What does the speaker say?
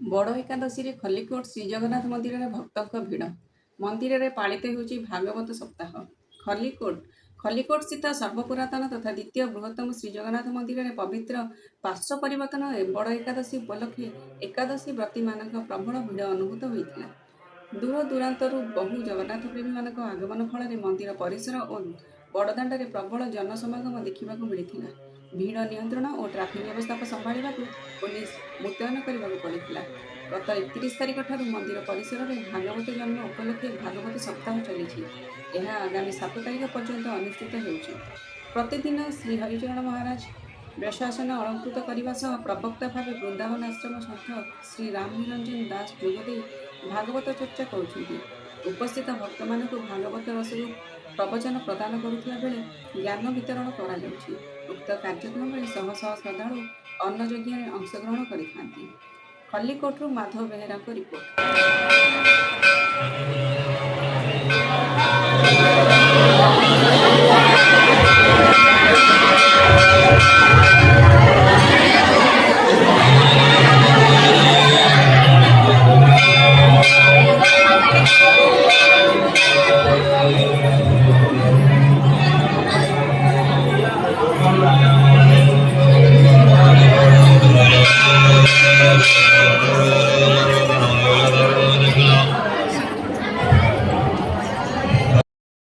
बड़ एकादशी रे खलिकोट श्रीजगन्नाथ मंदिर में भक्तों भिड़ मंदिर में पालित होउछि भागवत सप्ताह। खलिकोट स्थित सर्वपुरातन तथा द्वितीय बृहत्तम श्रीजगन्नाथ मंदिर में पवित्र पार्श्व परिवर्तन बड़ एकादशी उपलक्षे एकादशी व्रती मानक प्रबल भिड़ अनुभूत होता। दूर दूरांतरू बहु जगन्नाथ प्रेमी मानक आगमन फल मंदिर परिसर और बड़दाण्ड में प्रबल जनसमागम देखा मिलता। भीड़ नियंत्रण और ट्राफिक व्यवस्था को संभालने पुलिस मुतयन करने पड़ा। गत 31 तारिख ठारू मंदिर परिसर में भागवत जन्म उपलक्षे भागवत सप्ताह चली आगामी 7 तारिख पर्यंत अनुष्ठित होउछि। प्रतिदिन श्री हरिचरण महाराज प्रशासन अलंकृत करने सह प्रवक्ता भाव वृंदावन आश्रम संत श्री राम निरंजन दास जोगदे भागवत चर्चा करुछन्ति। उपस्थित भक्त मानक भागवत रसरू प्रवचन प्रदान करुवा बेले ज्ञान वितरण करा जाउछि। उक्त कार्यक्रम में शह शह श्रद्धालु अन्न यज्ञ में अंशग्रहण करिथांति। खलिकोटरू माधव बेहेरा को रिपोर्ट।